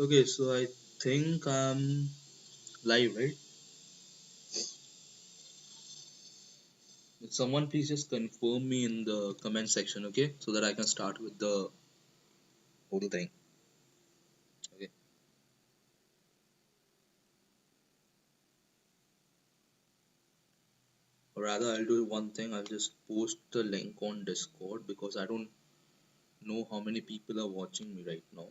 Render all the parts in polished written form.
Okay, so I think I'm live, right? Someone please just confirm me in the comment section, okay, so that I can start with the whole thing. Okay, or rather I'll do one thing. I'll just post the link on Discord because I don't know how many people are watching me right now.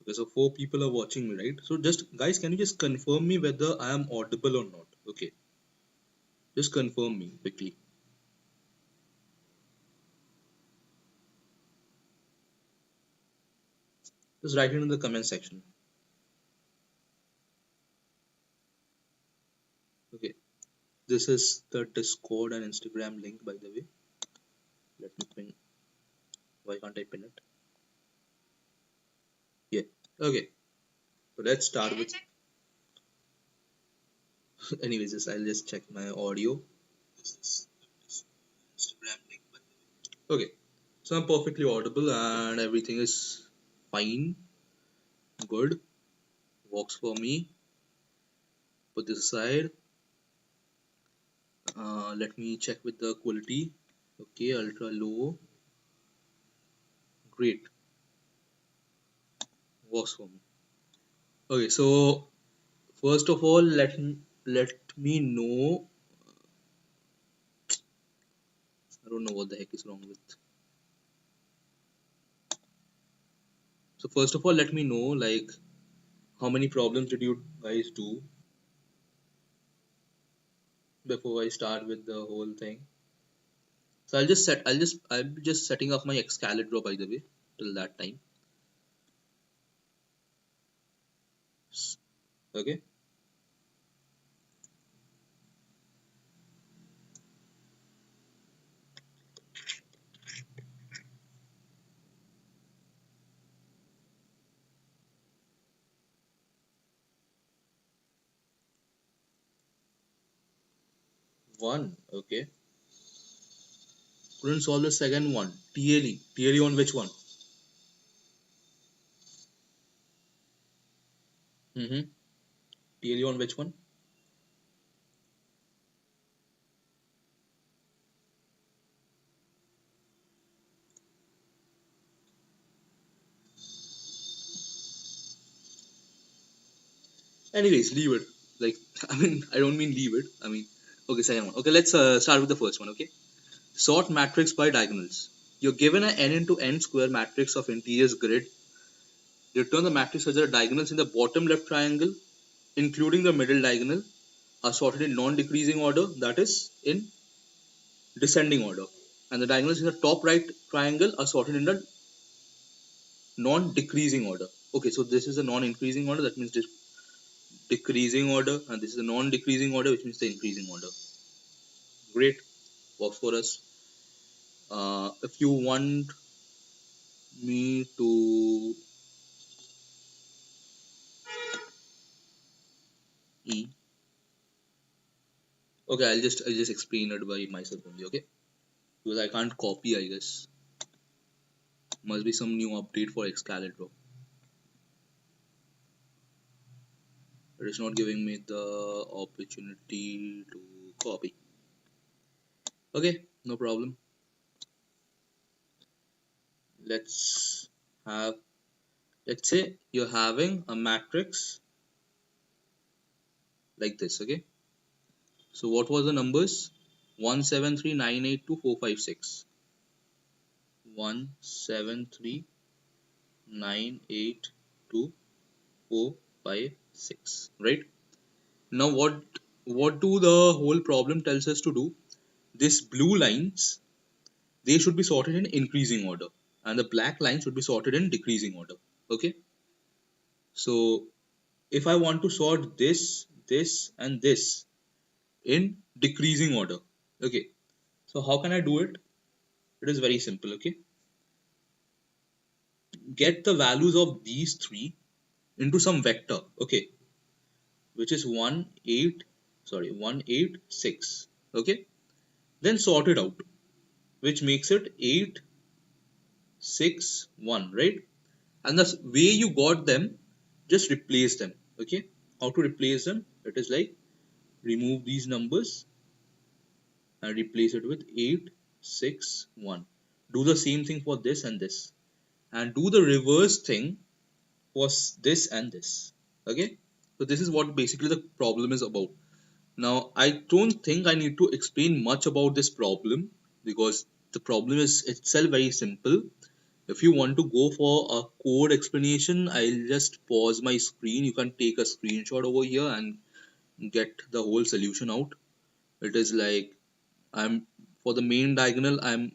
Okay, so 4 people are watching me, right? So just guys, can you just confirm me whether I am audible or not? Okay, just confirm me quickly. Just write it in the comment section. Okay, this is the Discord and Instagram link, by the way. Let me pin. Why can't I pin it? Yeah. Okay. So let's start with. Anyways, I'll just check my audio. Instagram link. Okay. So I'm perfectly audible and everything is fine. Good. Works for me. Put this aside. Let me check with the quality. Okay, ultra low. Great. Works for me. Okay, so first of all, let me know. I don't know what the heck is wrong with. So first of all, let me know like how many problems did you guys do before I start with the whole thing. So I'll be just setting up my Excalibur, by the way, till that time. Okay. One. Okay. Couldn't solve the second one. TLE. TLE on which one? Mm-hmm. TLE on which one? Anyways, leave it. Like, I don't mean leave it. Okay, second one. Okay, let's start with the first one. Okay. Sort matrix by diagonals. You're given an n into n square matrix of integers grid. Return the matrix such that the diagonals in the bottom left triangle, including the middle diagonal, are sorted in non-decreasing order, that is, in descending order. And the diagonals in the top right triangle are sorted in the non-decreasing order. Okay, so this is a non-increasing order, that means this decreasing order, and this is a non-decreasing order, which means the increasing order. Great, works for us. If you want me to E, okay, I'll just explain it by myself only, okay? Because I can't copy, I guess. Must be some new update for Excalibur. It is not giving me the opportunity to copy. Okay, no problem. Let's have, let's say you're having a matrix like this, okay? So what was the numbers? 173982456. 173982456, right? Now what do the whole problem tells us to do? These blue lines, they should be sorted in increasing order, and the black line should be sorted in decreasing order. Okay, so if I want to sort this and this in decreasing order, okay, so how can I do it? It is very simple. Okay, get the values of these three into some vector, okay, which is 186. Okay, then sort it out, which makes it 861, right? And the way you got them, just replace them. Okay, how to replace them? It is like remove these numbers and replace it with 861. Do the same thing for this and this, and do the reverse thing for this and this. Okay, so this is what basically the problem is about. Now I don't think I need to explain much about this problem, because the problem is itself very simple. If you want to go for a code explanation, I'll just pause my screen. You can take a screenshot over here and get the whole solution out. It is like, I'm for the main diagonal, I'm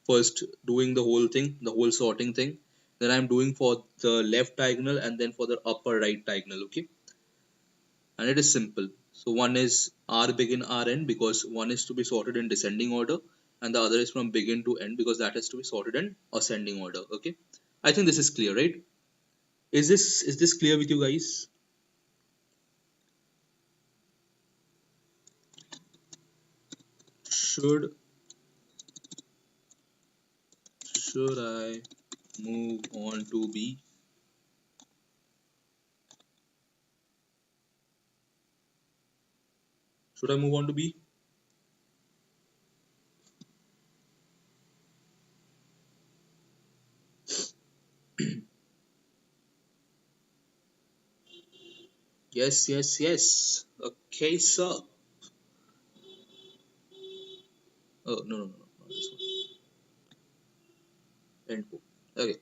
first doing the whole thing, the whole sorting thing. Then I'm doing for the left diagonal, and then for the upper right diagonal. Okay, and it is simple. So one is R begin R end, because one is to be sorted in descending order, and the other is from begin to end, because that has to be sorted in ascending order. Okay, I think this is clear, right? Is this clear with you guys? Should should I move on to B? Should I move on to B? Yes, yes, yes. Okay, sir. Oh, no, no, no, no, not this one. End code. Okay.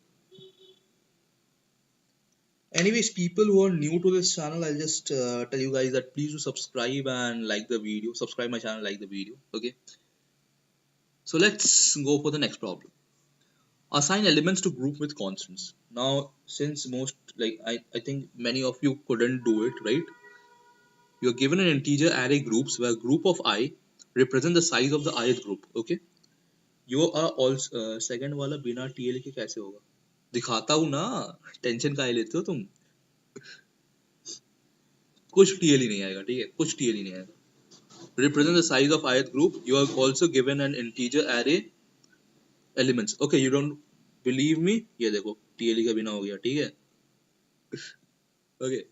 Anyways, people who are new to this channel, I'll just tell you guys that please do subscribe and like the video. Subscribe my channel, like the video. Okay. So let's go for the next problem. Assign elements to group with constants. Now, since most, like, I think many of you couldn't do it, right? You're given an integer array groups where group of I represent the size of the ith group. Okay. You are also second वाला बिना TL के कैसे होगा? दिखाता हूँ ना, tension काहे लेते हो तुम? कुछ TL ही नहीं आएगा, ठीक है? कुछ TL ही नहीं आएगा. Represent the size of ith group. You are also given an integer array elements. Okay, you don't believe me? ये देखो TL का बिना हो गया, ठीक है? Okay.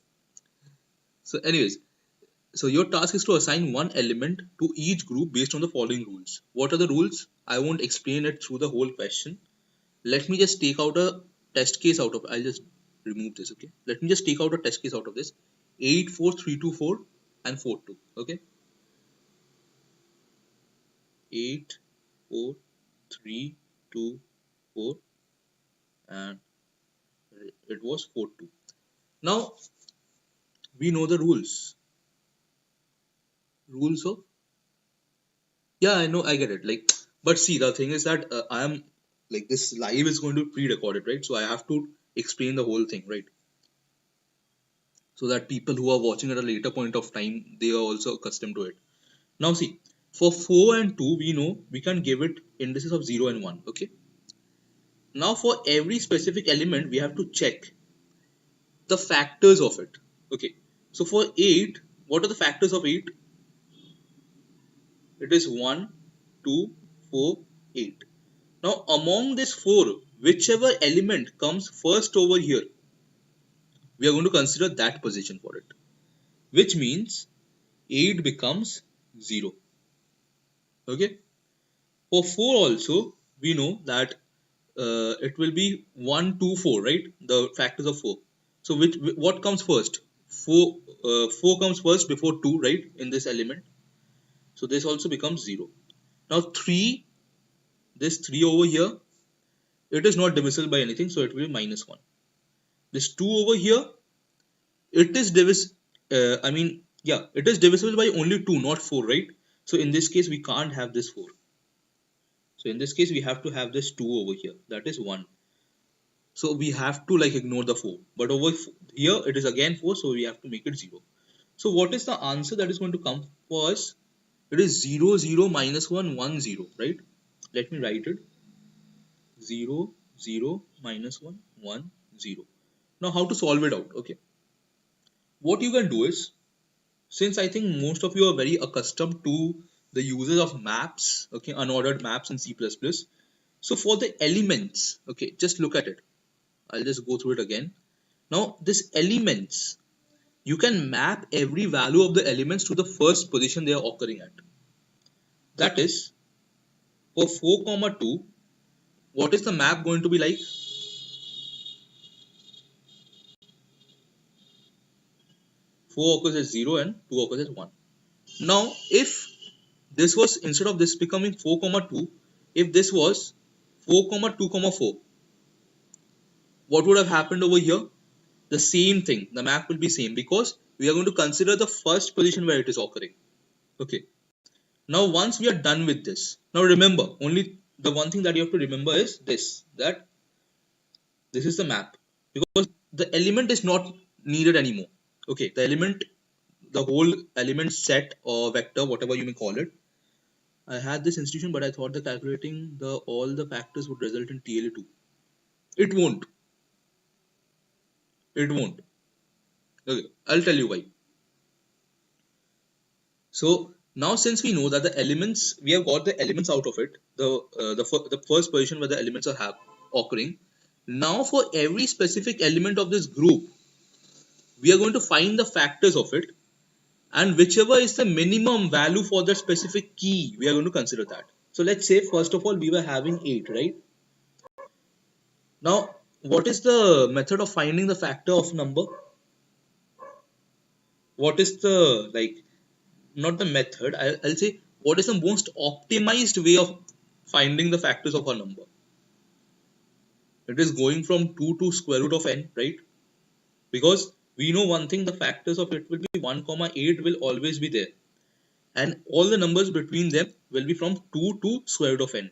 So anyways, so your task is to assign one element to each group based on the following rules. What are the rules? I won't explain it through the whole question. Let me just take out a test case out of, I'll just remove this. Okay, let me just take out a test case out of this. 8 4 3 2 4 and 4 2. Okay, 8 4 3 2 4 and it was 4 2. Now we know the rules of, yeah, I know, I get it, like, but see, the thing is that I am, like, this live is going to be pre-recorded, right? So I have to explain the whole thing, right? So that people who are watching at a later point of time, they are also accustomed to it. Now see, for 4 and 2, we know we can give it indices of 0 and 1. Okay, now for every specific element we have to check the factors of it. Okay, so for 8, what are the factors of 8? It is 1 2 4 8. Now among this 4, whichever element comes first over here, we are going to consider that position for it, which means 8 becomes 0. Okay, for 4 also we know that it will be 1 2 4, right? The factors of 4. So what comes first? 4 comes first before 2, right, in this element. So this also becomes 0. Now 3, this 3 over here, it is not divisible by anything, so it will be -1. This 2 over here, it is it is divisible by only 2, not 4, right? So in this case we can't have this 4. So in this case, we have to have this 2 over here. That is 1. So we have to like ignore the 4. But over here, it is again 4. So we have to make it 0. So what is the answer that is going to come for us? It is 0, 0, minus 1, 1, 0, right? Let me write it. 0, 0, minus 1, 1, 0. Now how to solve it out? Okay. What you can do is, since I think most of you are very accustomed to the uses of maps, okay, unordered maps in C++. So for the elements, okay, just look at it. I'll just go through it again. Now this elements, you can map every value of the elements to the first position they are occurring at. That is, for 4, 2, what is the map going to be like? 4 occurs as 0 and 2 occurs as 1. Now, if this was, instead of this becoming 4, 2, if this was 4, 2, 4, what would have happened over here? The same thing. The map will be same because we are going to consider the first position where it is occurring. Okay. Now, once we are done with this, now remember, only the one thing that you have to remember is this, that this is the map, because the element is not needed anymore. Okay, the whole element set or vector, whatever you may call it. I had this institution, but I thought that calculating all the factors would result in TLA2. It won't. It won't. Okay, I'll tell you why. So now, since we know that the elements, we have got the elements out of it, the first position where the elements are occurring. Now, for every specific element of this group, we are going to find the factors of it, and whichever is the minimum value for that specific key, we are going to consider that. So let's say first of all we were having 8, right? Now, what is the method of finding the factor of number? What is the, like, not the method, I'll say what is the most optimized way of finding the factors of a number? It is going from 2 to square root of n, right? Because we know one thing, the factors of it will be 1, 8 will always be there. And all the numbers between them will be from 2 to square root of n.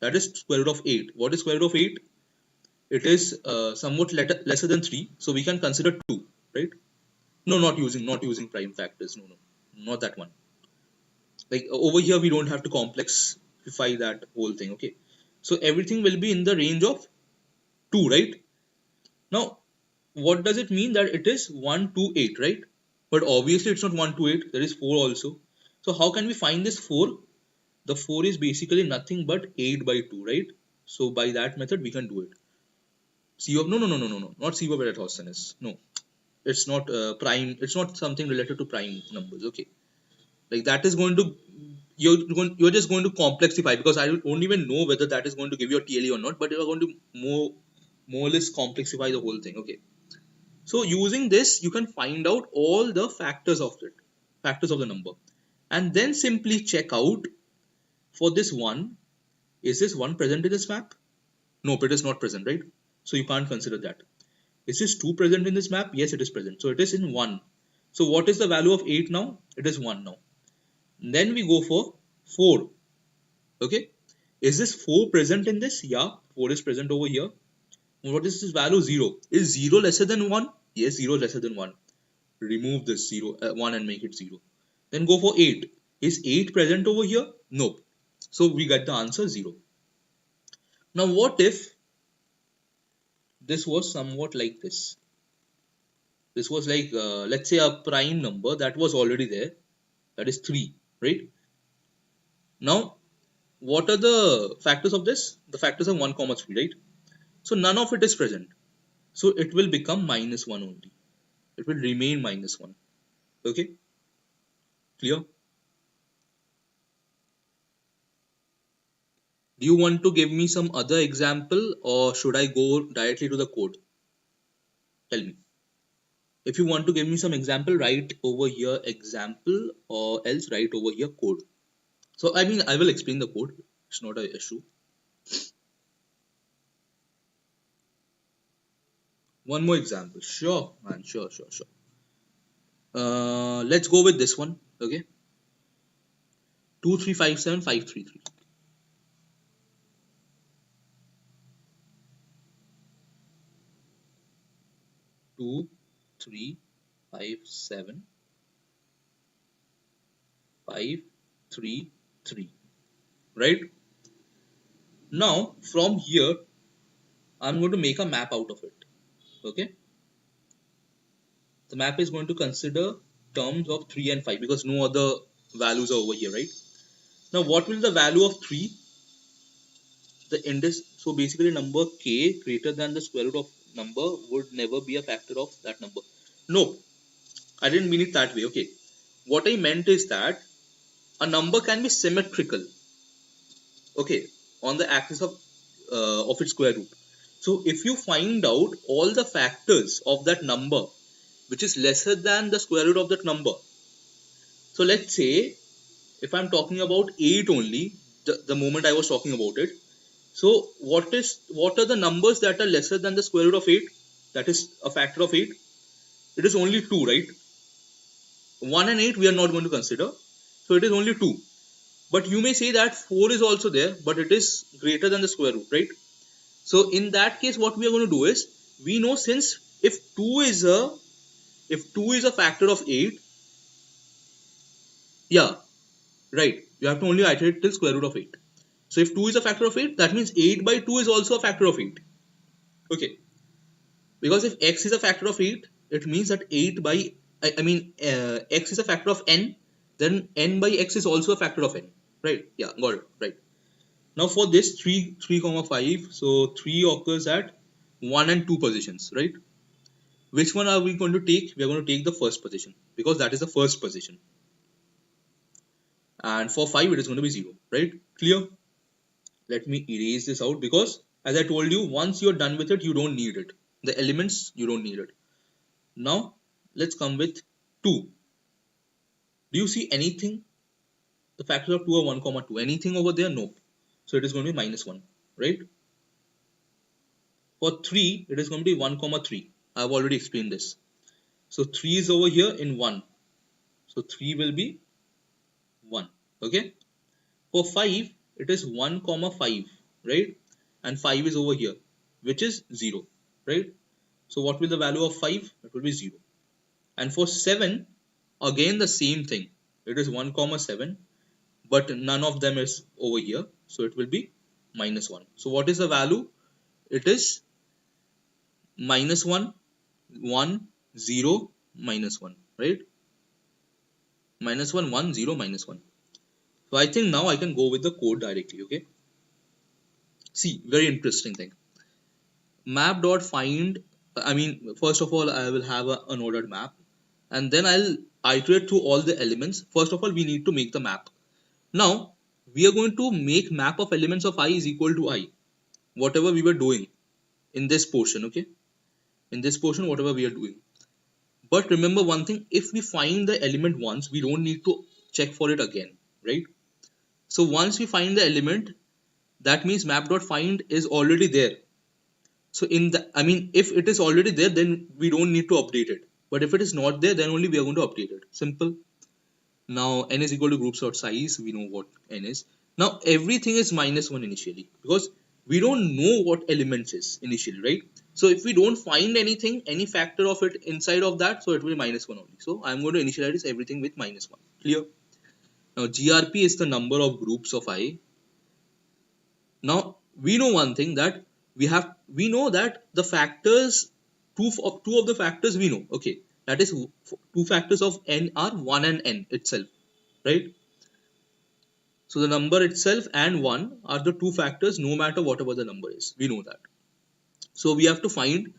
That is square root of 8. What is square root of 8? It is somewhat lesser than 3. So we can consider 2, right? No, not using prime factors. No, not that one. Like over here, we don't have to complexify that whole thing. Okay. So everything will be in the range of 2, right? Now, what does it mean that it is 1 to 8, right? But obviously it's not 1 to 8. There is 4 also. So how can we find this 4? The 4 is basically nothing but 8 by 2, right? So by that method, we can do it. C of, no, not C of Eratosthenes. No, it's not prime. It's not something related to prime numbers. Okay. Like that is going to, you're just going to complexify, because I don't even know whether that is going to give you a TLE or not, but you're going to more or less complexify the whole thing. Okay. So using this, you can find out all the factors of it, factors of the number, and then simply check out for this one, is this one present in this map? Nope, it is not present, right? So you can't consider that. Is this 2 present in this map? Yes, it is present. So it is in 1. So what is the value of 8 now? It is 1 now. Then we go for 4. Okay. Is this 4 present in this? Yeah, 4 is present over here. What is this value? 0. Is 0 lesser than 1? Yes, 0 lesser than 1. Remove this 1 and make it 0. Then go for 8. Is 8 present over here? Nope. So we get the answer 0. Now what if this was somewhat like this? This was like, let's say a prime number that was already there. That is 3, right? Now, what are the factors of this? The factors are 1, 3, right? So none of it is present. So it will become minus 1 only. It will remain minus 1. Okay? Clear? Do you want to give me some other example, or should I go directly to the code? Tell me. If you want to give me some example, write over here example, or else write over here code. So I mean, I will explain the code. It's not an issue. One more example. Sure, man. Sure. Let's go with this one. Okay. 2357 533. 2, 3, 5, 7, 5, 3, 3. Right? Now, from here, I'm going to make a map out of it. Okay? The map is going to consider terms of 3 and 5 because no other values are over here, right? Now, what will the value of 3? The index, so basically number k greater than the square root of number would never be a factor of that number. No, I didn't mean it that way. Okay, what I meant is that a number can be symmetrical, okay, on the axis of its square root. So if you find out all the factors of that number which is lesser than the square root of that number, so let's say if I'm talking about 8 only, the moment I was talking about it, so what are the numbers that are lesser than the square root of 8? That is a factor of 8. It is only 2, right? 1 and 8 we are not going to consider. So it is only 2. But you may say that 4 is also there, but it is greater than the square root, right? So in that case, what we are going to do is, we know since if 2 is a factor of 8, yeah, right. You have to only iterate till square root of 8. So if 2 is a factor of 8, that means 8 by 2 is also a factor of 8. Okay. Because if x is a factor of 8, it means that 8 by, x is a factor of n, then n by x is also a factor of n. Right? Yeah, got it. Right. Now for this 3, 5, so 3 occurs at 1 and 2 positions, right? Which one are we going to take? We are going to take the first position because that is the first position. And for 5, it is going to be 0, right? Clear? Let me erase this out because as I told you, once you're done with it, you don't need it. The elements, you don't need it. Now, let's come with 2. Do you see anything? The factors of 2 are 1, 2. Anything over there? No. So it is going to be -1, right? For 3, it is going to be 1, 3. I have already explained this. So 3 is over here in 1. So 3 will be 1. Okay? For 5, it is 1, 5, right? And 5 is over here, which is 0, right? So what will the value of 5? It will be 0. And for 7, again the same thing. It is 1, 7, but none of them is over here. So it will be -1. So what is the value? It is -1, 1, 0, -1, right? -1, 1, 0, -1. So I think now I can go with the code directly, okay? See, very interesting thing. Map.find, first of all, I will have an ordered map and then I'll iterate through all the elements. First of all, we need to make the map. Now, we are going to make map of elements of I is equal to I. Whatever we were doing in this portion, okay? In this portion, whatever we are doing. But remember one thing, if we find the element once, we don't need to check for it again, right? So once we find the element, that means map.find is already there. So if it is already there, then we don't need to update it. But if it is not there, then only we are going to update it. Simple. Now n is equal to groups.size. We know what n is. Now everything is -1 initially because we don't know what elements is initially, right? So if we don't find anything, any factor of it inside of that, so it will be -1 only. So I'm going to initialize everything with -1. Clear? Now GRP is the number of groups of I. Now we know one thing, that we know that the factors, two of the factors we know, okay, that is 2 factors of n are 1 and n itself, right? So the number itself and 1 are the 2 factors no matter whatever the number is. We know that. So we have to find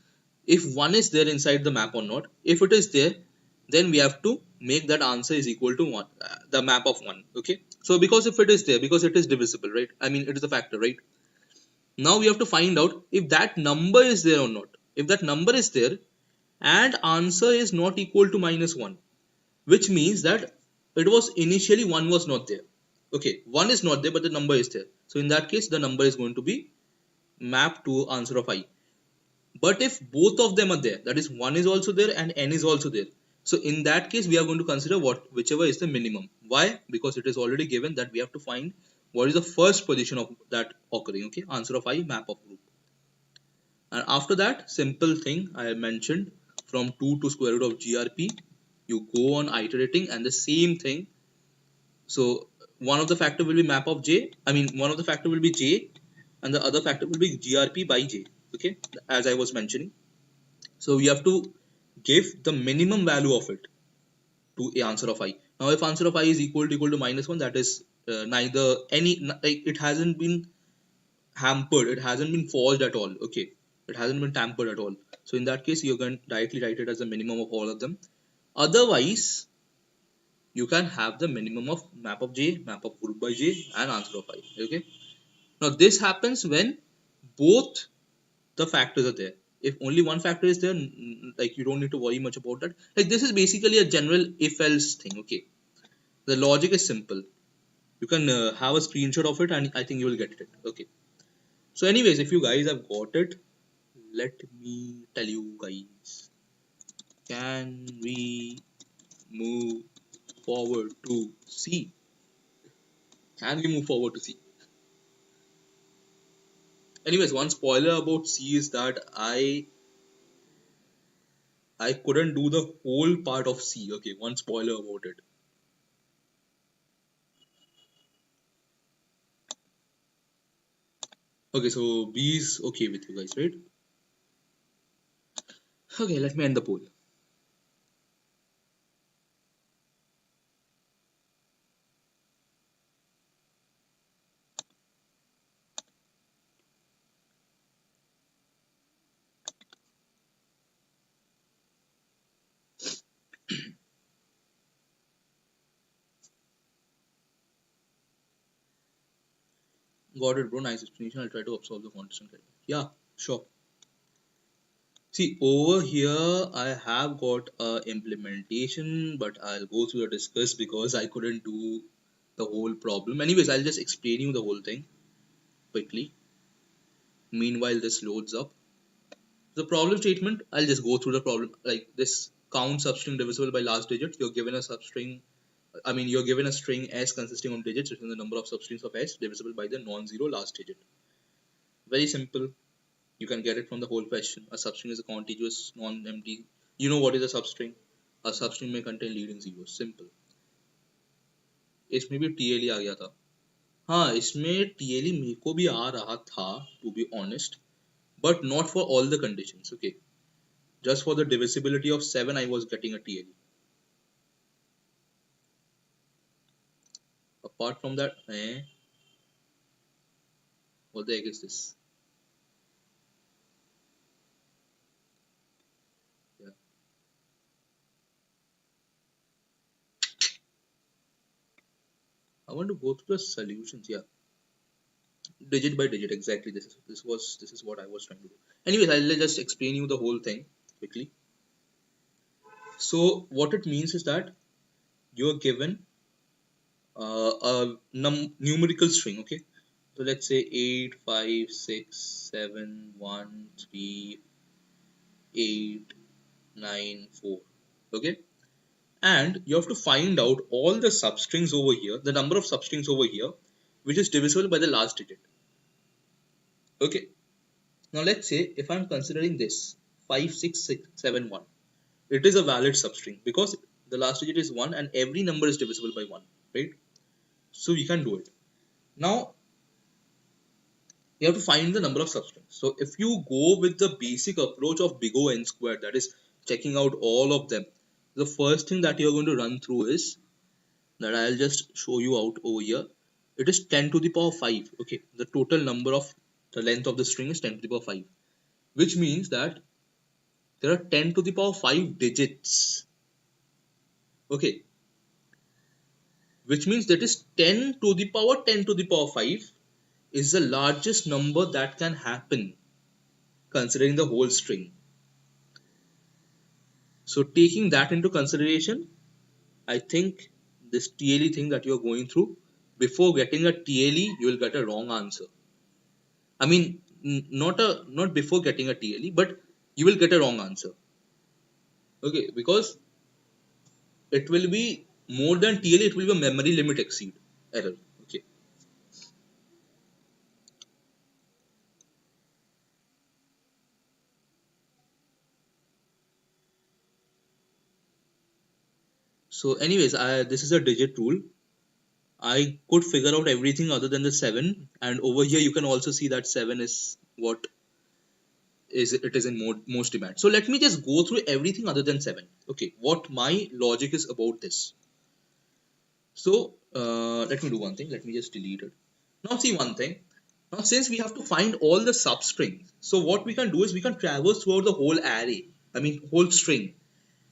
if 1 is there inside the map or not. If it is there, then we have to make that answer is equal to 1, the map of 1, okay? So because if it is there, because it is divisible, right? It is a factor, right? Now we have to find out if that number is there or not. If that number is there and answer is not equal to -1, which means that it was initially 1 was not there. Okay, 1 is not there but the number is there. So in that case the number is going to be mapped to answer of I. But if both of them are there, that is 1 is also there and n is also there. So in that case we are going to consider whichever is the minimum. Why? Because it is already given that we have to find what is the first position of that occurring, okay? Answer of I, map of group. And after that, simple thing I mentioned, from 2 to square root of grp. You go on iterating, and the same thing. So one of the factor will be map of j. I mean, one of the factor will be j, and the other factor will be grp by j. Okay, as I was mentioning. So we have to give the minimum value of it to a answer of I. Now, if answer of I is equal to -1, that is neither any, like, it hasn't been hampered, it hasn't been forged at all. Okay, it hasn't been tampered at all. So in that case, you can directly write it as the minimum of all of them. Otherwise, you can have the minimum of map of j, map of group by j, and answer of I. Okay. Now this happens when both the factors are there. If only one factor is there, like, you don't need to worry much about that. Like, this is basically a general if else thing. Okay, the logic is simple. You can have a screenshot of it, and I think you will get it. Okay. So anyways, if you guys have got it, let me tell you guys. Can we move forward to C? Can we move forward to C? Anyways, one spoiler about C is that I couldn't do the whole part of C. Okay, one spoiler about it. Okay, so B is okay with you guys, right? Okay, let me end the poll. Got it, bro. Nice explanation. I'll try to absorb the context. Yeah, sure. See, over here I have got a implementation, but I'll go through the discuss because I couldn't do the whole problem. Anyways, I'll just explain you the whole thing quickly. Meanwhile, this loads up. The problem statement, I'll just go through the problem. Like, this count substring divisible by last digit. You're given a substring, I mean, you're given a string s consisting of digits, written the number of substrings of s divisible by the non-zero last digit. Very simple. You can get it from the whole question. A substring is a contiguous, non-empty. You know what is a substring? A substring may contain leading zeros. Simple. इसमें भी TLE आ गया था. हाँ, इसमें TLE मेरे को भी आ रहा था, to be honest, but not for all the conditions. Okay, just for the divisibility of 7, I was getting a TLE. Apart from that, what the heck is this? Yeah. I want to go through the solutions. Yeah, digit by digit. Exactly. This is what I was trying to do. Anyways, I'll just explain you the whole thing quickly. So what it means is that you're given a numerical string. Okay, so let's say 8 5 6 7 1 3 8 9 4. Okay, and you have to find out all the substrings over here, the number of substrings over here, which is divisible by the last digit. Okay, now let's say if I'm considering this 5 6 6 7 1, it is a valid substring because the last digit is 1 and every number is divisible by 1, right? So we can do it. Now you have to find the number of substrings. So if you go with the basic approach of big O n squared, that is checking out all of them, the first thing that you're going to run through is that I'll just show you out over here. It is 10 to the power 5. Okay, the total number of the length of the string is 10 to the power 5, which means that there are 10 to the power 5 digits. Okay, which means that is 10 to the power 10 to the power 5 is the largest number that can happen considering the whole string. So taking that into consideration, I think this TLE thing that you're going through, before getting a TLE, you will get a wrong answer. I mean, not before getting a TLE, but you will get a wrong answer. Okay, because it will be more than TLE, it will be a memory limit exceed error. Okay. So anyways, this is a digit rule. I could figure out everything other than the 7, and over here you can also see that 7 is what is in most demand. So let me just go through everything other than 7. Okay, what my logic is about this. So let me do one thing. Let me just delete it. Now see one thing. Now since we have to find all the substrings, so what we can do is we can traverse throughout the whole array. I mean whole string,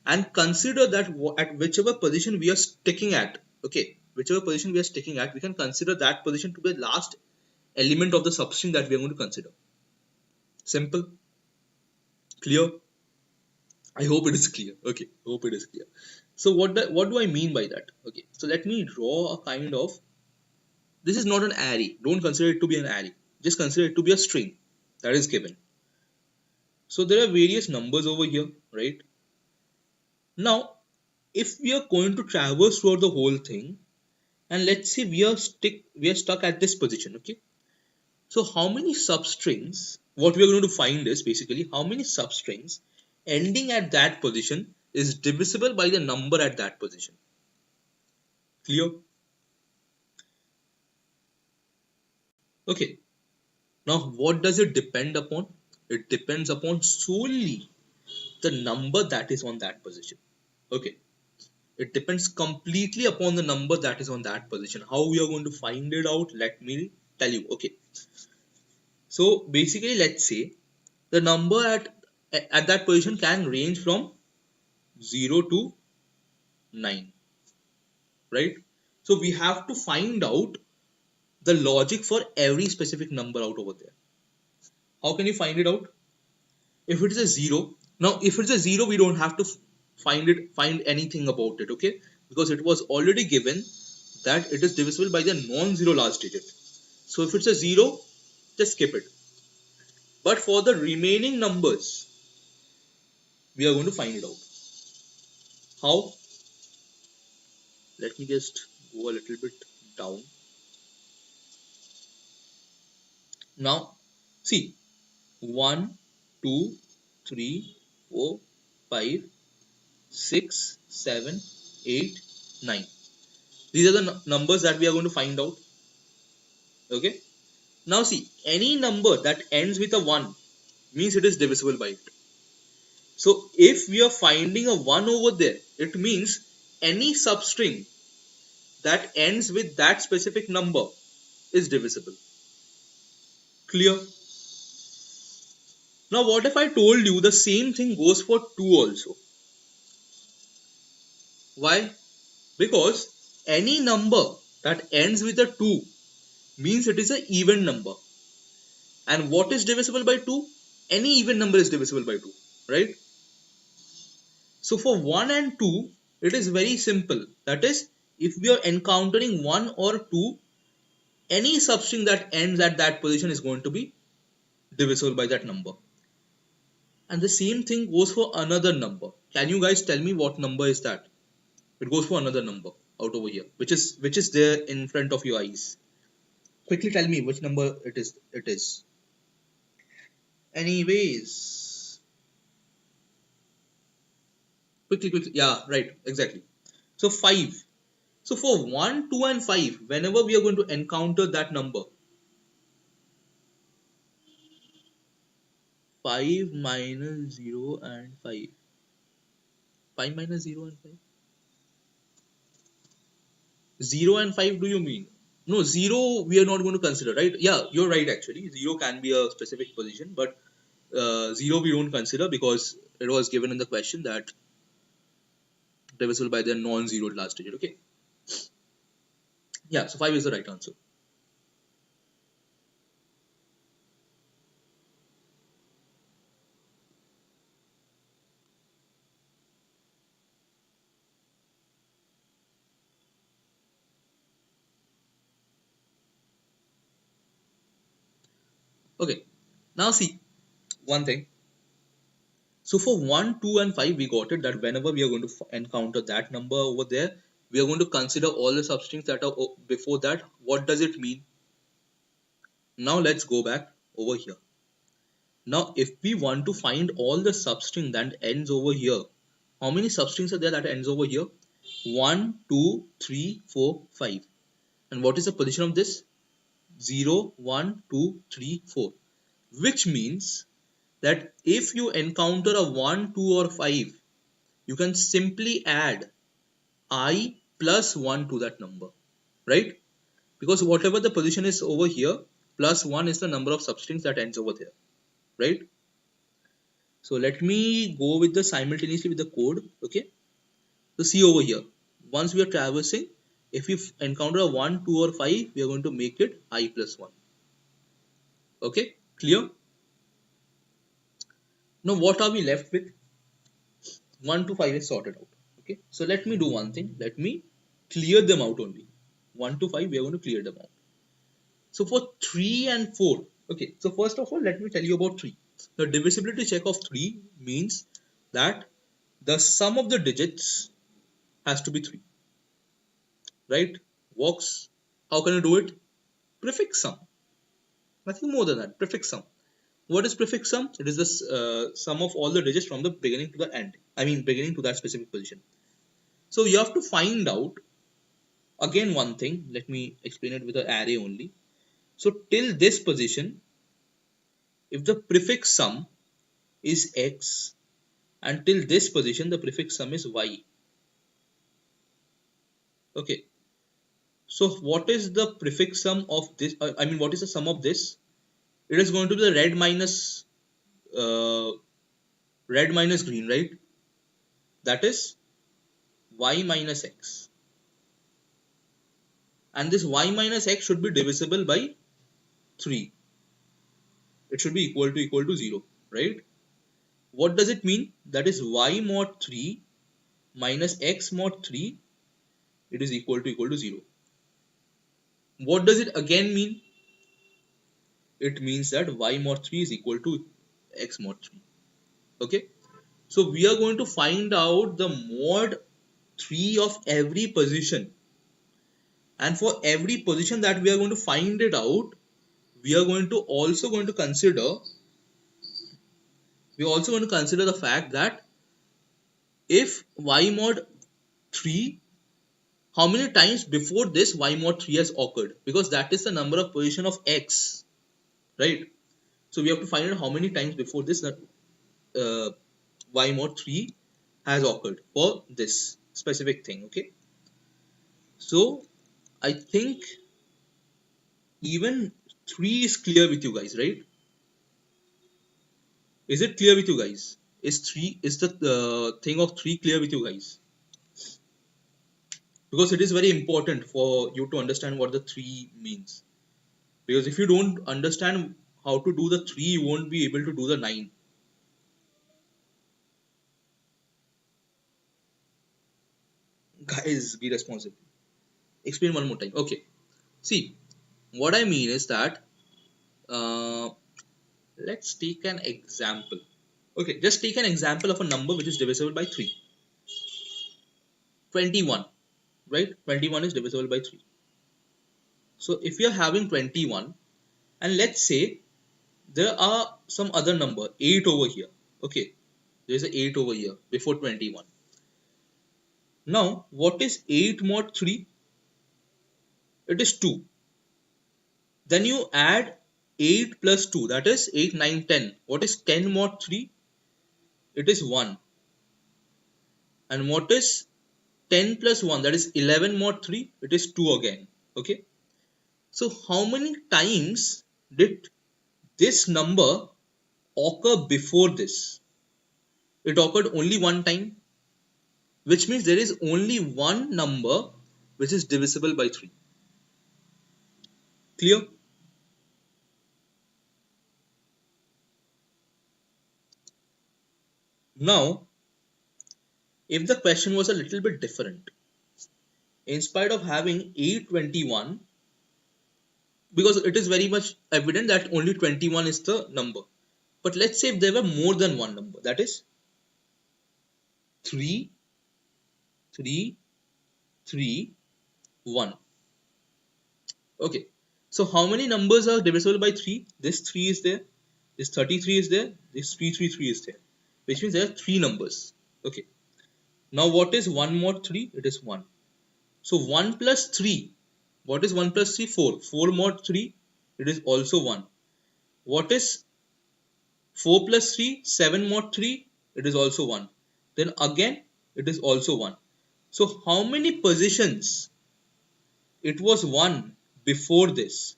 and consider that at whichever position we are sticking at. Okay, whichever position we are sticking at, we can consider that position to be the last element of the substring that we are going to consider. Simple, clear. I hope it is clear. Okay, hope it is clear. So what do I mean by that? Okay, so let me draw a kind of. This is not an array. Don't consider it to be an array. Just consider it to be a string that is given. So there are various numbers over here, right? Now, if we are going to traverse throughout the whole thing, and let's say we are stuck at this position, okay? So how many substrings? What we are going to find is basically how many substrings ending at that position is divisible by the number at that position. Clear? Okay. Now what does it depend upon? It depends upon solely the number that is on that position. Okay. It depends completely upon the number that is on that position. How we are going to find it out? Let me tell you. Okay. So basically, let's say the number at that position can range from 0 to 9, right? So we have to find out the logic for every specific number out over there. How can you find it out? If it is a 0, now if it's a 0, we don't have to find anything about it, okay? Because it was already given that it is divisible by the non-zero last digit. So if it's a 0, just skip it. But for the remaining numbers, we are going to find it out. How? Let me just go a little bit down. Now, see, 1, 2, 3, 4, 5, 6, 7, 8, 9. These are the numbers that we are going to find out. Okay. Now see, any number that ends with a 1 means it is divisible by it. So if we are finding a 1 over there, it means any substring that ends with that specific number is divisible. Clear? Now what if I told you the same thing goes for 2 also? Why? Because any number that ends with a 2 means it is an even number. And what is divisible by 2? Any even number is divisible by 2, right? So for 1 and 2, it is very simple. That is, if we are encountering 1 or 2, any substring that ends at that position is going to be divisible by that number. And the same thing goes for another number. Can you guys tell me what number is that? It goes for another number out over here, which is there in front of your eyes. Quickly tell me which number it is. Anyways, quickly. Yeah, right, exactly. So 5. So for 1, 2 and 5, whenever we are going to encounter that number, 5 minus 0 and 5. 5 minus 0 and 5? 0 and 5 do you mean? No, 0 we are not going to consider, right? Yeah, you're right actually. 0 can be a specific position, but 0 we don't consider because it was given in the question that divisible by the non-zero last digit, okay? Yeah, so 5 is the right answer. Okay, now see one thing. So for 1, 2 and 5 we got it that whenever we are going to encounter that number over there, we are going to consider all the substrings that are before that. What does it mean? Now let's go back over here. Now if we want to find all the substring that ends over here, how many substrings are there that ends over here? 1, 2, 3, 4, 5. And what is the position of this? 0, 1, 2, 3, 4. Which means that if you encounter a 1, 2 or 5, you can simply add I plus 1 to that number, right? Because whatever the position is over here, plus 1 is the number of substrings that ends over there, right? So let me go with the simultaneously with the code, okay? So see over here, once we are traversing, if we encounter a 1, 2 or 5, we are going to make it I plus 1. Okay, clear? Now what are we left with? 1 to 5 is sorted out. Okay, so let me do one thing. Let me clear them out only. 1 to 5, we are going to clear them out. So for 3 and 4, okay, so first of all, let me tell you about 3. The divisibility check of 3 means that the sum of the digits has to be 3. Right? Works. How can you do it? Prefix sum. Nothing more than that. Prefix sum. What is prefix sum? It is the sum of all the digits from the beginning to the end. I mean, beginning to that specific position. So you have to find out again one thing. Let me explain it with an array only. So till this position, if the prefix sum is x, and till this position the prefix sum is y. Okay. So what is the prefix sum of this? I mean, what is the sum of this? It is going to be the red minus green, right? That is y minus x. And this y minus x should be divisible by 3. It should be equal to 0, right? What does it mean? That is y mod 3 minus x mod 3. It is equal to 0. What does it again mean? It means that y mod 3 is equal to x mod 3. Okay. So we are going to find out the mod 3 of every position. And for every position that we are going to find it out, we are going to also going to consider the fact that if y mod 3, how many times before this y mod 3 has occurred, because that is the number of position of x, right? So we have to find out how many times before this that y mod 3 has occurred for this specific thing. Okay, so I think even 3 is clear with you guys, right? Is it clear with you guys? Is the thing of 3 clear with you guys? Because it is very important for you to understand what the 3 means. Because if you don't understand how to do the 3, you won't be able to do the 9. Guys, be responsible. Explain one more time. Okay. See, what I mean is that let's take an example. Okay, just take an example of a number which is divisible by 3. 21, right? 21 is divisible by 3. So if you are having 21, and let's say there are some other number 8 over here. Okay, there is a 8 over here before 21. Now what is 8 mod 3? It is 2. Then you add 8 plus 2, that is 8, 9, 10. What is 10 mod 3? It is 1. And what is 10 plus 1? That is 11 mod 3. It is 2 again. Okay. So how many times did this number occur before this? It occurred only one time, which means there is only one number which is divisible by 3. Clear? Now, if the question was a little bit different, in spite of having 821, because it is very much evident that only 21 is the number. But let's say if there were more than one number, that is 3, 3, 3, 1. Okay. So how many numbers are divisible by 3? This 3 is there, this 33 is there, this 333 is there. Which means there are 3 numbers. Okay. Now what is 1 mod 3? It is 1. So 1 plus 3. What is 1 plus 3? 4. 4 mod 3. It is also 1. What is 4 plus 3? 7 mod 3. It is also 1. Then again it is also 1. So how many positions? It was 1 before this.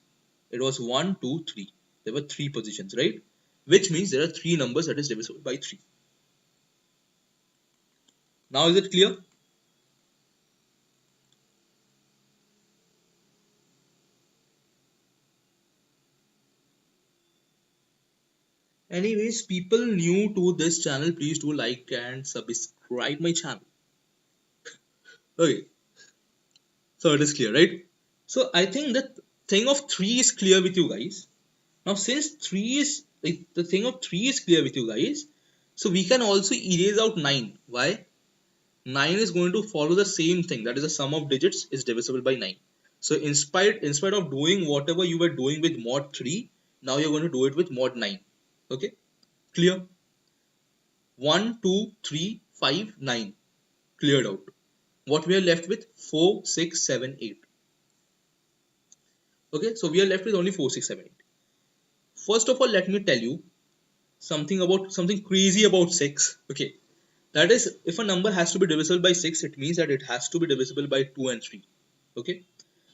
It was 1, 2, 3. There were 3 positions, right? Which means there are 3 numbers that is divisible by 3. Now is it clear? Anyways, people new to this channel, please do like and subscribe my channel. Okay, so it is clear, right? So I think that thing of 3 is clear with you guys. Now since 3 is like the thing of 3 is clear with you guys, so we can also erase out 9. Why? 9 is going to follow the same thing, that is the sum of digits is divisible by 9. So instead of doing whatever you were doing with mod 3, now you're going to do it with mod 9. Okay, clear? 1, 2, 3, 5, 9 cleared out. What we are left with? 4, 6, 7, 8. Okay, so we are left with only 4, 6, 7, 8. First of all, let me tell you something crazy about 6. Okay, that is, if a number has to be divisible by 6, it means that it has to be divisible by 2 and 3. Okay,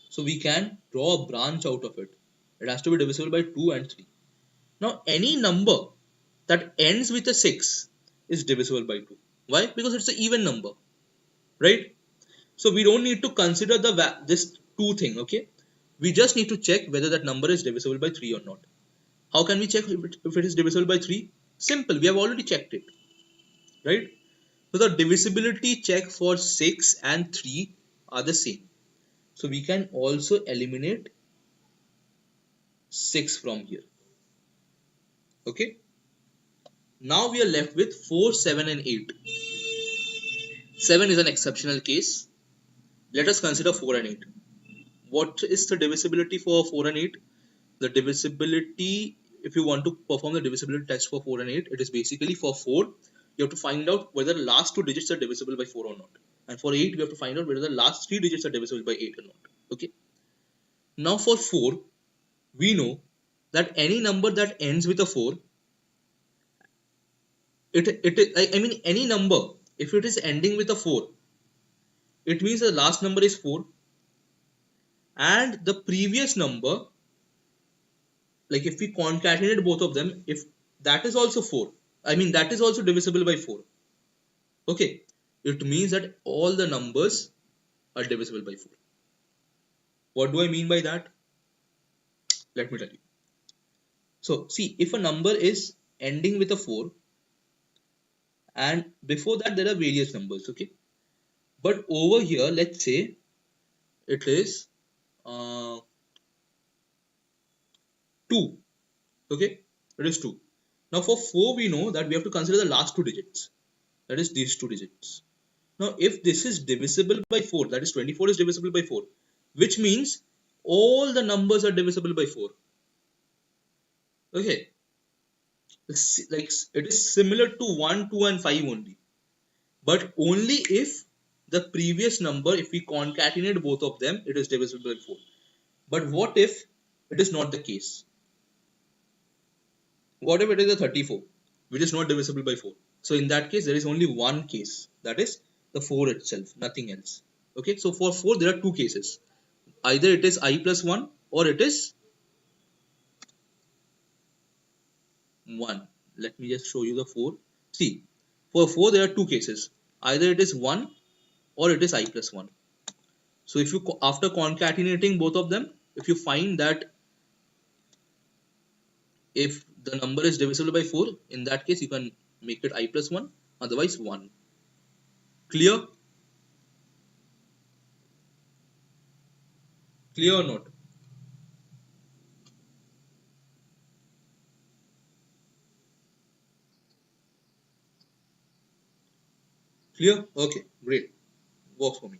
so we can draw a branch out of it. It has to be divisible by 2 and 3. Now any number that ends with a 6 is divisible by 2. Why? Because it's an even number, right? So we don't need to consider this 2 thing, okay? We just need to check whether that number is divisible by 3 or not. How can we check if it is divisible by 3? Simple, we have already checked it, right? So the divisibility check for 6 and 3 are the same. So we can also eliminate 6 from here. Okay. Now we are left with 4, 7 and 8. 7 is an exceptional case. Let us consider 4 and 8. What is the divisibility for 4 and 8? The divisibility, if you want to perform the divisibility test for 4 and 8, it is basically for 4, you have to find out whether the last 2 digits are divisible by 4 or not. And for 8, you have to find out whether the last 3 digits are divisible by 8 or not. Okay. Now for 4, we know that any number that ends with a 4, any number, if it is ending with a 4, it means the last number is 4 and the previous number, like if we concatenate both of them, if that is also 4, that is also divisible by 4. Okay, it means that all the numbers are divisible by 4. What do I mean by that? Let me tell you. So see, if a number is ending with a 4 and before that there are various numbers, okay, but over here let's say it is 2. Okay, it is 2. Now for 4 we know that we have to consider the last 2 digits, that is these 2 digits. Now if this is divisible by 4, that is 24 is divisible by 4, which means all the numbers are divisible by 4. Okay, like it is similar to 1, 2 and 5 only, but only if the previous number, if we concatenate both of them, it is divisible by 4. But what if it is not the case? What if it is a 34, which is not divisible by 4? So in that case, there is only one case, that is the 4 itself, nothing else. Okay, so for 4, there are 2 cases. Either it is I plus 1 or it is 1. Let me just show you the 4. See, for 4, there are 2 cases. Either it is 1 or it is I plus 1. So if you, after concatenating both of them, if you find that if the number is divisible by 4, in that case you can make it I plus 1, otherwise 1. Clear? Clear or not? Clear? Okay, great. Works for me.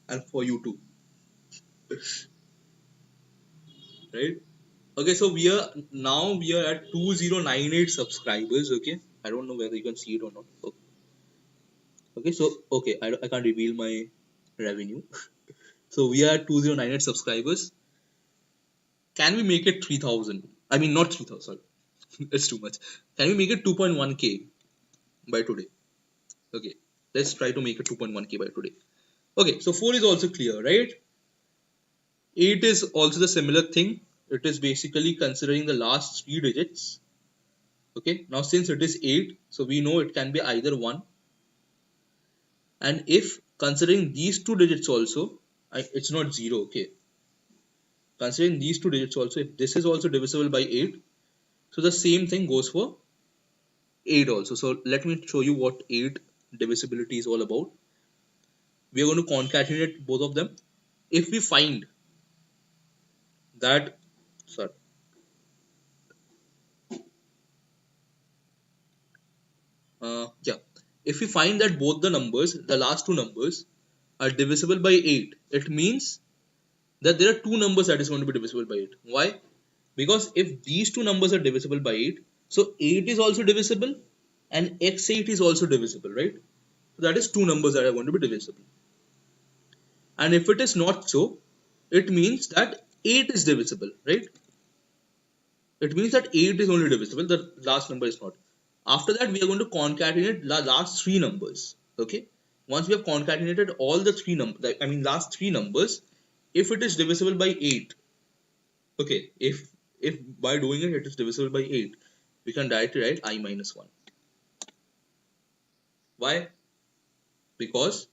And for you too. Right? Okay, so we are at 2098 subscribers. Okay, I don't know whether you can see it or not. Okay, so okay, I can't reveal my revenue. So we are 2098 subscribers. Can we make it 3000? I mean, not 3000, sorry. It's too much. Can we make it 2.1k by today? Okay, let's try to make it 2.1k by today. Okay, so 4 is also clear, right? 8 is also the similar thing. It is basically considering the last 3 digits. Okay, now since it is 8, so we know it can be either 1. And if considering these 2 digits also, it's not 0, okay. Considering these 2 digits also, if this is also divisible by 8, so the same thing goes for 8 also. So let me show you what 8 divisibility is all about. We are going to concatenate both of them. If we find that, sorry, yeah, if we find that both the numbers, the last two numbers, are divisible by 8, it means that there are two numbers that is going to be divisible by 8. Why? Because if these two numbers are divisible by 8, so 8 is also divisible and x8 is also divisible, right? So that is two numbers that are going to be divisible. And if it is not so, it means that 8 is divisible, right? It means that 8 is only divisible, the last number is not. After that, we are going to concatenate the last three numbers. Okay. Once we have concatenated all the three numbers, I mean last three numbers, if it is divisible by 8, okay, if by doing it, it is divisible by 8, we can directly write I minus 1. Why? Because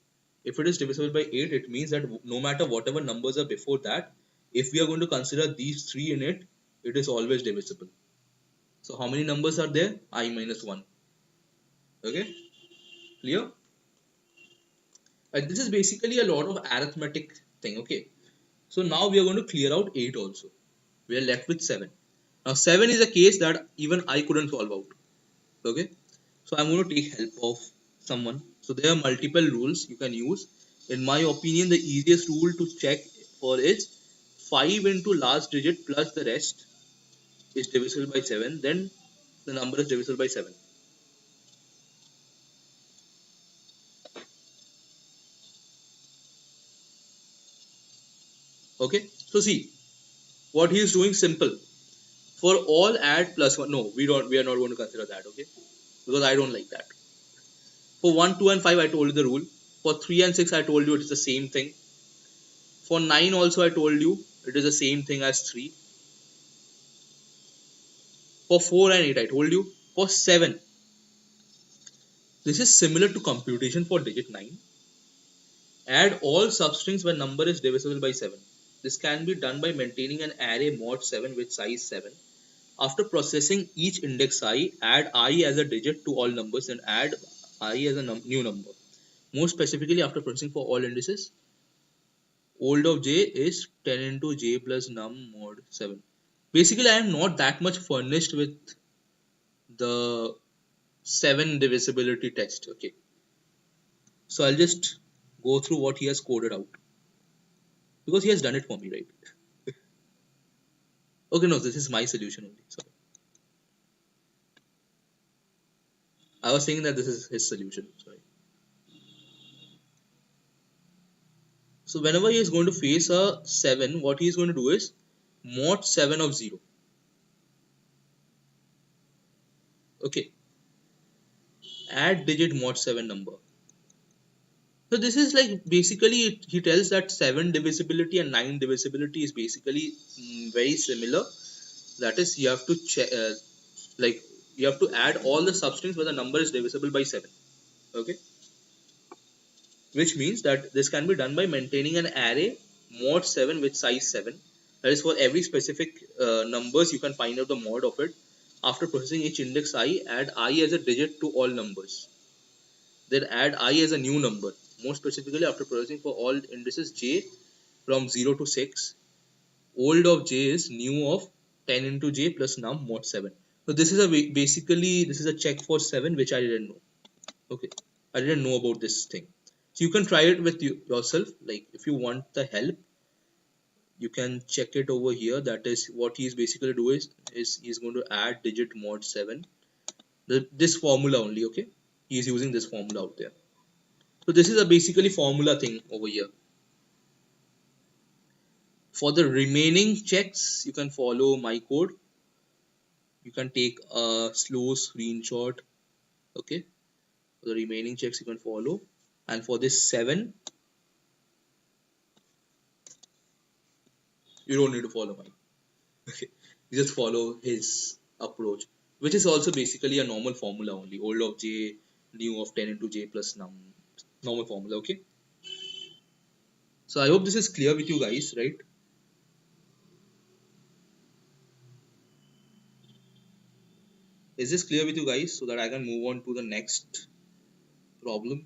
if it is divisible by 8, it means that no matter whatever numbers are before that, if we are going to consider these three in it, it is always divisible. So how many numbers are there? I minus 1. Okay, clear? This is basically a lot of arithmetic thing. Okay, so now we are going to clear out 8 also. We are left with 7. Now 7 is a case that even I couldn't solve out. Okay, so I'm going to take help of someone. So there are multiple rules you can use. In my opinion, the easiest rule to check for is 5 into last digit plus the rest is divisible by 7. Then the number is divisible by 7. Okay, so see what he is doing, simple. For all add plus 1. No, we are not going to consider that. Okay, because I don't like that. For 1, 2 and 5 I told you the rule. For 3 and 6 I told you it is the same thing. For 9 also I told you it is the same thing as 3. For 4 and 8 I told you. For 7, this is similar to computation for digit 9. Add all substrings when number is divisible by 7. This can be done by maintaining an array mod 7 with size 7. After processing each index I, add I as a digit to all numbers and add I as a new number. More specifically, after processing for all indices, old of j is 10 into j plus num mod 7. Basically, I am not that much furnished with the 7 divisibility test. Okay, so I'll just go through what he has coded out because he has done it for me, right? Okay, no, this is my solution only. Sorry, I was saying that this is his solution. Sorry. So whenever he is going to face a 7, what he is going to do is mod 7 of 0. Okay, add digit mod 7 number. So this is like basically he tells that 7 divisibility and 9 divisibility is basically very similar. That is, you have to check, like you have to add all the substrings where the number is divisible by 7. Okay, which means that this can be done by maintaining an array mod 7 with size 7. That is, for every specific numbers you can find out the mod of it. After processing each index I, add I as a digit to all numbers. Then add I as a new number. More specifically, after processing for all indices j from 0 to 6, old of j is new of 10 into j plus num mod 7. So this is a basically this is a check for 7 which I didn't know. Okay, I didn't know about this thing. So you can try it with yourself. Like if you want the help, you can check it over here. That is what he's basically doing is he's going to add digit mod 7. This formula only. Okay, he's using this formula out there. So this is a basically formula thing over here. For the remaining checks, you can follow my code. You can take a slow screenshot. Okay. For the remaining checks, you can follow. And for this 7, you don't need to follow mine. Okay. You just follow his approach, which is also basically a normal formula only. Old of j, new of 10 into j plus num. Normal formula. Okay. So I hope this is clear with you guys, right? Is this clear with you guys so that I can move on to the next problem,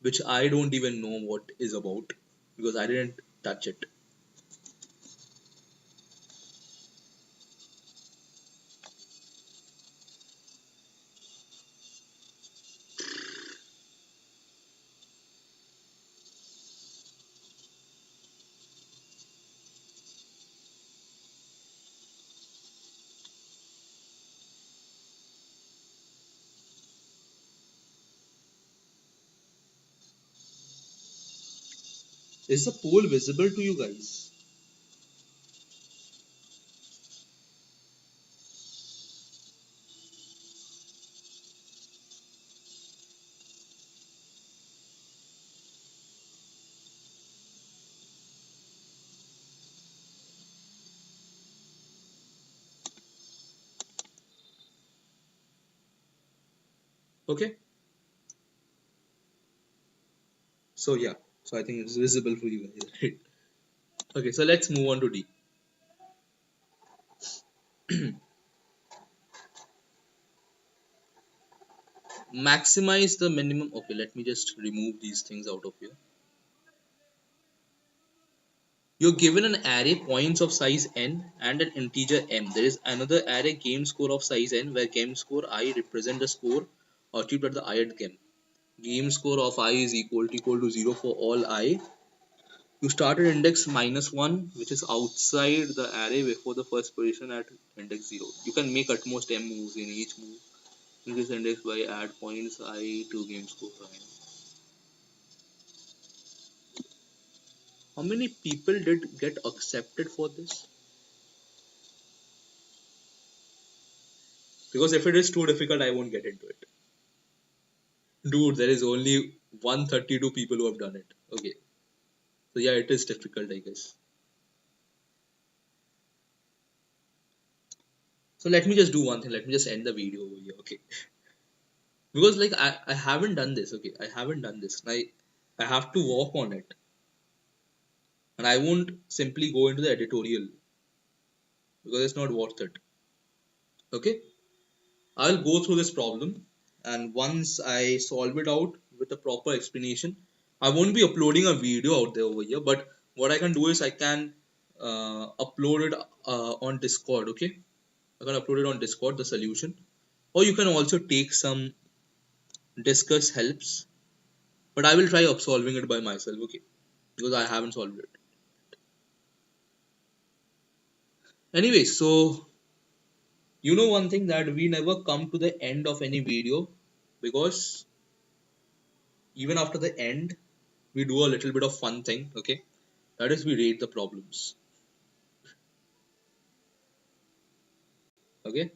which I don't even know what is about because I didn't touch it. Is the pole visible to you guys? Okay. So yeah. So I think it's visible for you guys. Right? Okay. So let's move on to D. Maximize the minimum. Okay. Let me just remove these things out of here. You're given an array points of size n and an integer m. There is another array game score of size n where game score I represent the score achieved at the ith game. Game score of I is equal to 0 for all I. You start at index -1, which is outside the array before the first position at index 0. You can make at most m moves in each move. Increase index by add points I to game score I. How many people did get accepted for this? Because if it is too difficult, I won't get into it. Dude, there is only 132 people who have done it. Okay. So yeah, it is difficult, I guess. So let me just do one thing. Let me just end the video over here. Okay. Because like I haven't done this. Okay. I haven't done this. I have to work on it. And I won't simply go into the editorial because it's not worth it. Okay. I'll go through this problem. And once I solve it out with a proper explanation, I won't be uploading a video out there over here. But what I can do is I can upload it on Discord. Okay. I can upload it on Discord, the solution. Or you can also take some discuss helps. But I will try solving it by myself, okay? Because I haven't solved it. Anyway, so you know one thing that we never come to the end of any video because even after the end, we do a little bit of fun thing, okay? That is we rate the problems. Okay?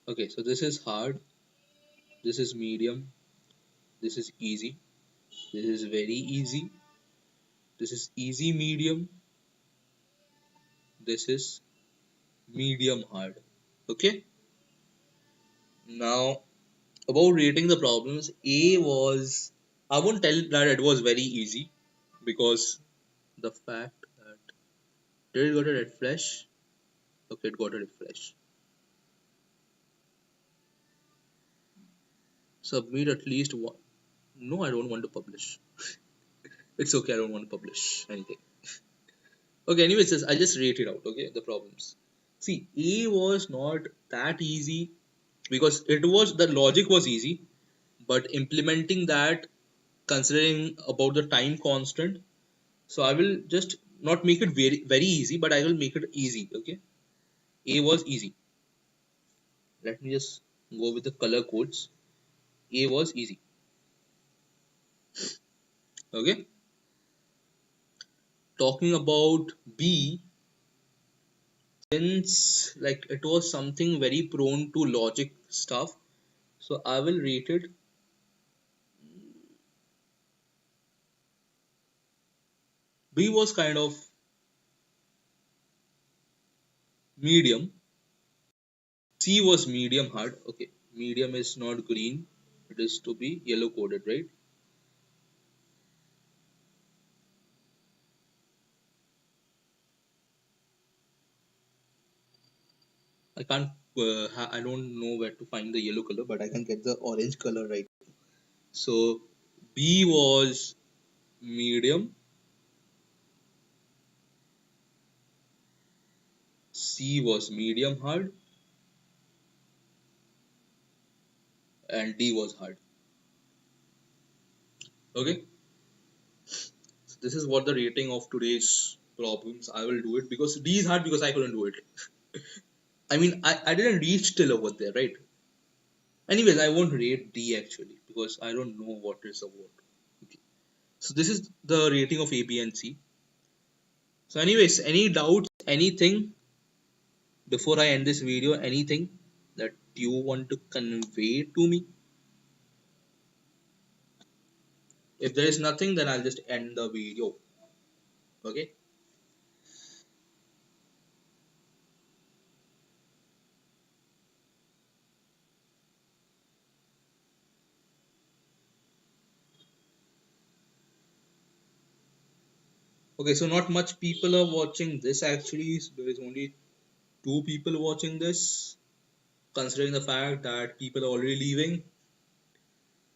Okay, so this is hard, this is medium, this is easy, this is very easy, this is easy medium, this is medium hard. Okay? Now about rating the problems, A was, I won't tell that it was very easy because the fact that did it got a red flash? Okay, it got a refresh. Submit at least one. No, I don't want to publish. It's okay, I don't want to publish anything. Okay, anyways, I just rate it out. Okay, the problems. See, A was not that easy because it was, the logic was easy, but implementing that, considering about the time constant, so I will just not make it very very easy, but I will make it easy. Okay, A was easy. Let me just go with the color codes. A was easy. Okay, talking about B, since like it was something very prone to logic stuff, so I will rate it. B was kind of medium. C was medium hard. Okay, medium is not green. It is to be yellow coded, right? I can't. I don't know where to find the yellow color, but I can get the orange color right. So B was medium. C was medium hard, and D was hard. Okay, so this is what the rating of today's problems. I will do it because D is hard because I couldn't do it. I mean, I didn't reach till over there, right? Anyways, I won't rate D actually because I don't know what it's about. Okay. So this is the rating of A, B, and C. So, anyways, any doubts, anything before I end this video, anything that you want to convey to me? If there is nothing, then I'll just end the video. Okay. Okay. So not much people are watching this actually. There is only two people watching this, considering the fact that people are already leaving,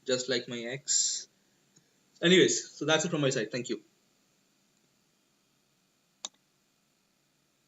just like my ex. Anyways, so that's it from my side. Thank you.